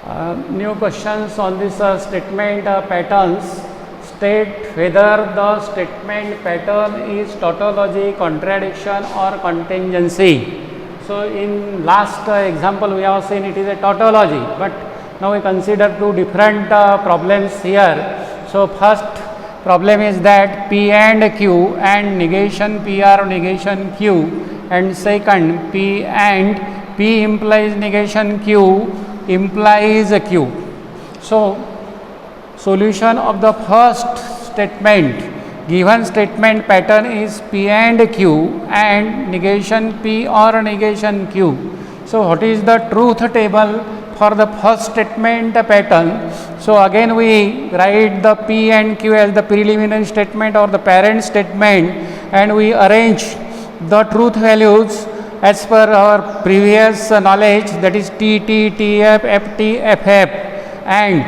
New questions on this statement patterns. State whether the statement pattern is tautology, contradiction or contingency. So, in last example we have seen it is a tautology, but now we consider two different problems here. So, first problem is that P and Q and negation P or negation Q, and second P and P implies negation Q implies a Q. So, solution of the first statement, given statement pattern is P and Q and negation P or negation Q. So, what is the truth table for the first statement pattern? So, again we write the P and Q as the preliminary statement or the parent statement, and we arrange the truth values as per our previous knowledge, that is T, T, TF, FT, FF, and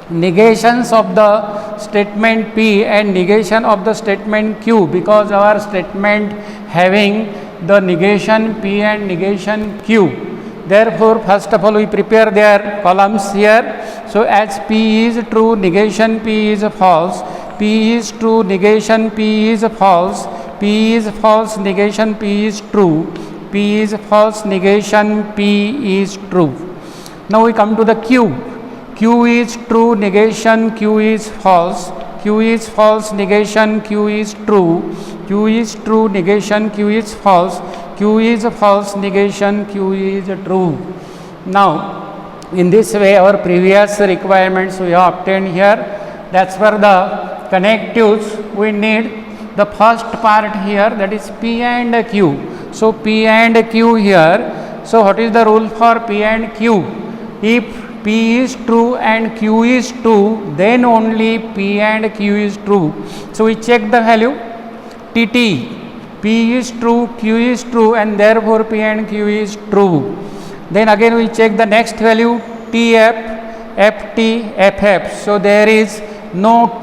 negations of the statement P and negation of the statement Q, because our statement having the negation P and negation Q. Therefore, first of all we prepare their columns here. So, as P is true, negation P is false, P is true, negation P is false, P is false, negation P is true, P is false, negation P is true. Now, we come to the Q. Q is true, negation Q is false, Q is false, negation Q is true, Q is true, negation Q is false, Q is false, negation Q is true. Now, in this way our previous requirements we have obtained here. That's for the connectives we need the first part here, that is P and Q. So, P and Q here. So, what is the rule for P and Q? If P is true and Q is true, then only P and Q is true. So, we check the value TT. P is true, Q is true, and therefore P and Q is true. Then again we check the next value TF, FT, FF. So, there is no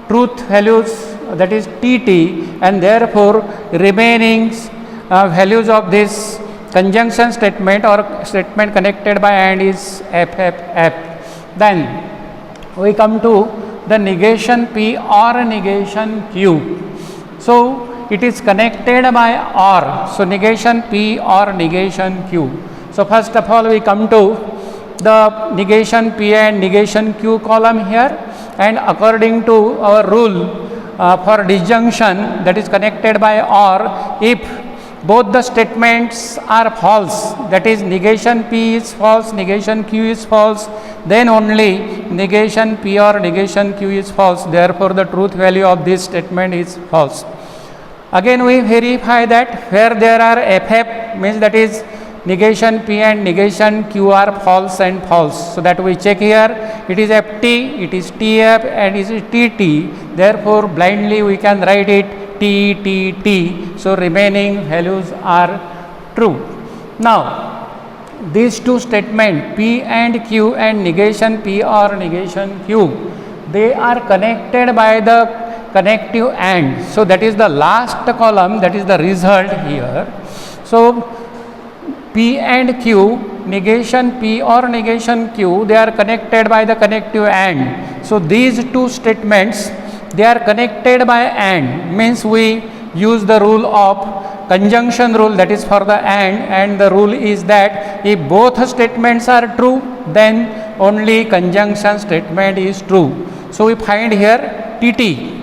truth values, that is TT, and therefore remaining values of this conjunction statement or statement connected by and is FFF. Then we come to the negation P or negation Q. So, it is connected by or. So, negation P or negation Q. So, first of all we come to the negation P and negation Q column here, and according to our rule for disjunction, that is connected by or, if both the statements are false, that is negation P is false, negation Q is false, then only negation P or negation Q is false. Therefore, the truth value of this statement is false. Again we verify that where there are FF, means that is negation P and negation Q are false and false. So, that we check here, it is FT, it is TF, and it is TT. Therefore, blindly we can write it TTT. So, remaining values are true. Now, these two statements P and Q and negation P or negation Q, they are connected by the connective AND. So, that is the last column, that is the result here. So, P and Q, negation P or negation Q, they are connected by the connective AND. So, these two statements, they are connected by AND, means we use the rule of conjunction rule, that is for the and the rule is that if both statements are true, then only conjunction statement is true. So, we find here TT.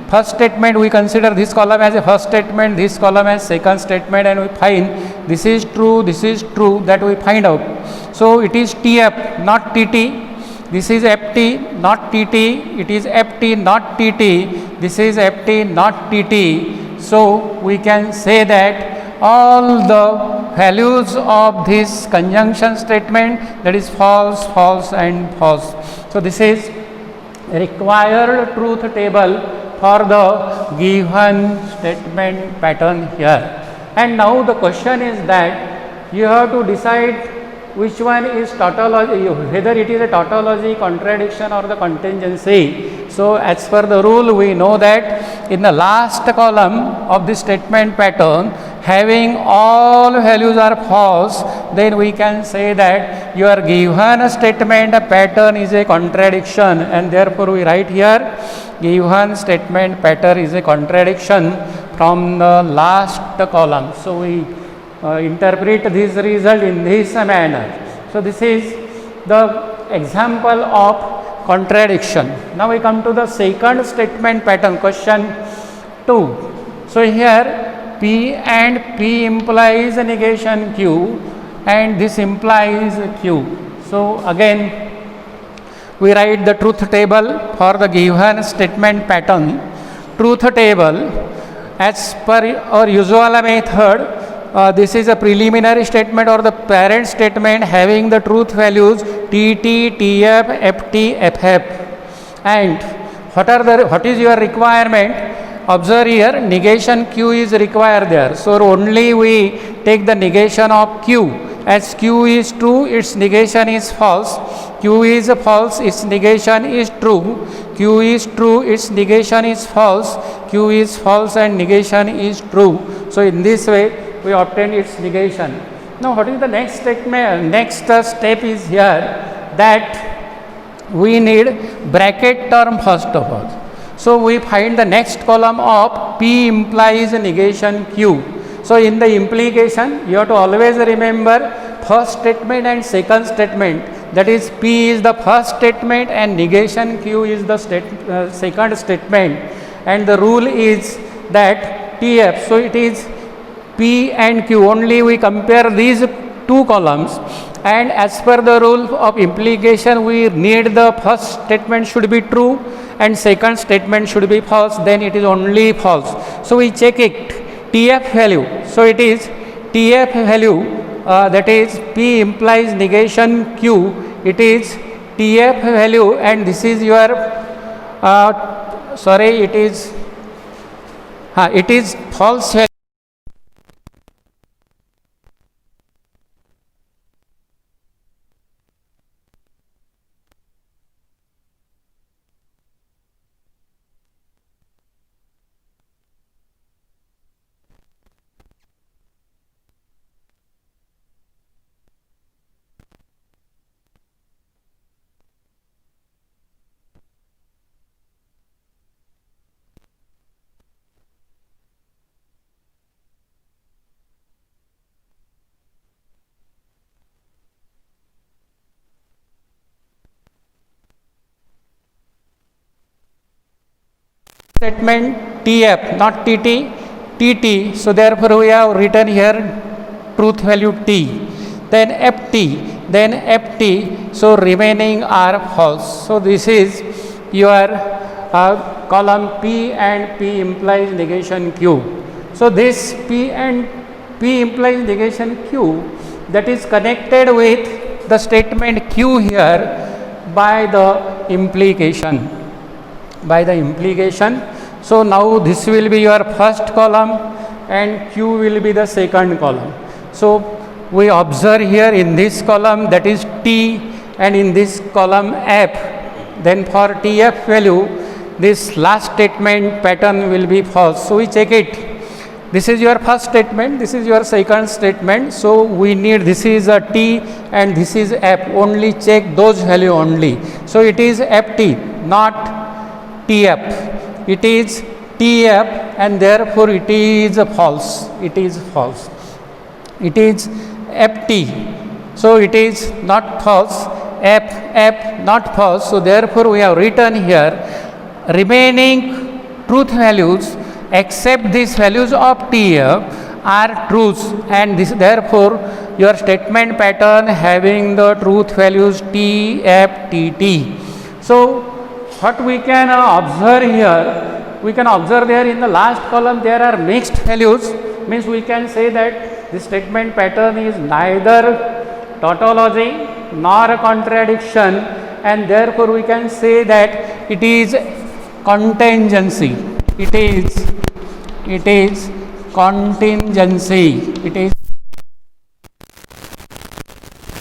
First statement we consider this column as a first statement, this column as second statement, and we find this is true, that we find out. So, it is TF, not TT. This is FT, not TT. It is FT, not TT. This is FT, not TT. So, we can say that all the values of this conjunction statement, that is false, false, and false. So, this is required truth table for the given statement pattern here. And now the question is that you have to decide which one is tautology, whether it is a tautology, contradiction or the contingency. So, as per the rule we know that in the last column of this statement pattern having all values are false, then we can say that your given statement pattern is a contradiction, and therefore we write here given statement pattern is a contradiction from the last column. So we interpret this result in this manner. So this is the example of contradiction. Now we come to the second statement pattern, question 2. So here P and P implies a negation Q, and this implies Q. So again we write the truth table for the given statement pattern. Truth table, as per our usual method, this is a preliminary statement or the parent statement having the truth values TT, TF, FT, FF. And what is your requirement? Observe here, negation Q is required there. So only we take the negation of Q. As Q is true, its negation is false. Q is false, its negation is true. Q is true, its negation is false. Q is false and negation is true. So in this way we obtain its negation. Now what is the next statement? Next step is here that we need bracket term first of all. So we find the next column of P implies negation Q. So in the implication you have to always remember first statement and second statement. That is, P is the first statement and negation Q is the second statement, and the rule is that TF. So it is P and Q, only we compare these two columns, and as per the rule of implication we need the first statement should be true and second statement should be false, then it is only false. So we check it, TF value. So it is TF value, that is P implies negation Q, it is TF value, and this is your it is false value. Statement TF, not TT, TT. So therefore we have written here truth value T, then FT, then FT. So remaining are false. So this is your column P and P implies negation Q. So this P and P implies negation Q, that is connected with the statement Q here by the implication. So now this will be your first column and Q will be the second column. So we observe here in this column, that is T, and in this column F. Then for TF value, this last statement pattern will be false. So we check it. This is your first statement, this is your second statement. So we need, this is a T and this is F. Only check those value only. So it is FT, not TF. It is TF, and therefore it is false. It is false. It is FT. So it is not false. F not false. So therefore we have written here remaining truth values except these values of TF are truths, and this therefore your statement pattern having the truth values T, F, T, T. So what we can observe here, we can observe there in the last column there are mixed values, means we can say that this statement pattern is neither tautology nor a contradiction, and therefore we can say that it is contingency. It is contingency. It is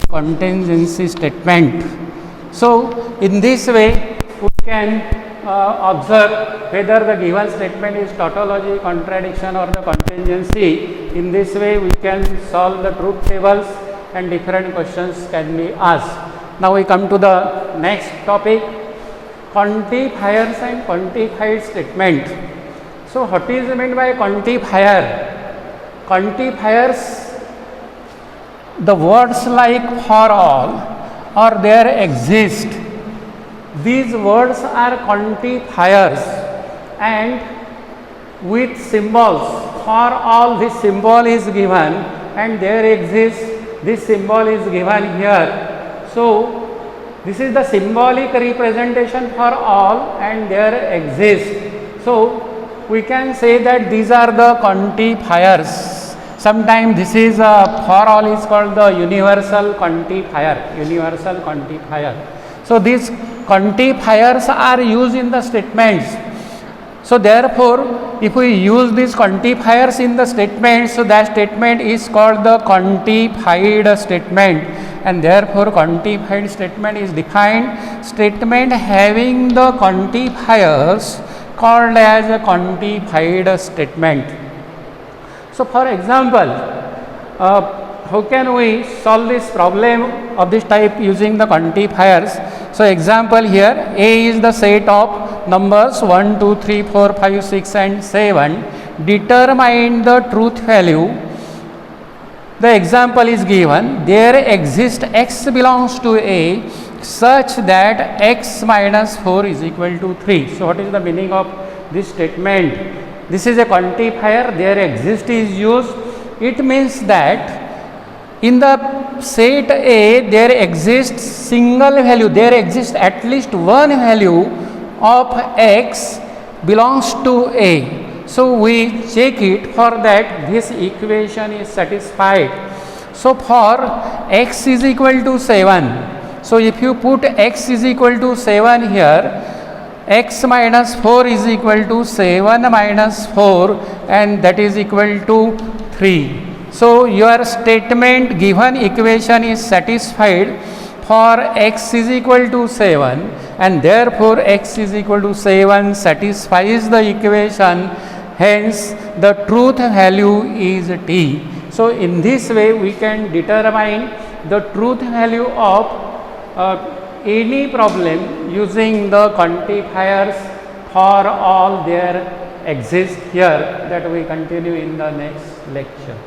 contingency statement. So in this way we can observe whether the given statement is tautology, contradiction or the contingency. In this way we can solve the truth tables and different questions can be asked. Now we come to the next topic, quantifiers and quantified statement. So what is meant by quantifier? Quantifiers, the words like for all or there exist, these words are quantifiers, and with symbols, for all this symbol is given and there exists, this symbol is given here. So this is the symbolic representation for all and there exists. So we can say that these are the quantifiers. Sometimes this is for all is called the universal quantifier, universal quantifier. So these quantifiers are used in the statements. So therefore, if we use these quantifiers in the statement, so that statement is called the quantified statement, and therefore quantified statement is defined statement having the quantifiers called as a quantified statement. So for example, how can we solve this problem of this type using the quantifiers? So example here, A is the set of numbers 1, 2, 3, 4, 5, 6 and 7. Determine the truth value. The example is given, there exists x belongs to A such that x minus 4 is equal to 3. So what is the meaning of this statement? This is a quantifier, there exists is used. It means that in the set A there exists single value, there exists at least one value of x belongs to A. So we check it, for that this equation is satisfied. So for x is equal to 7, so if you put x is equal to 7 here, x minus 4 is equal to 7 minus 4 and that is equal to 3. So your statement given equation is satisfied for x is equal to 7 and therefore x is equal to 7 satisfies the equation, hence the truth value is t. So in this way we can determine the truth value of any problem using the quantifiers for all there exist here, that we continue in the next lecture.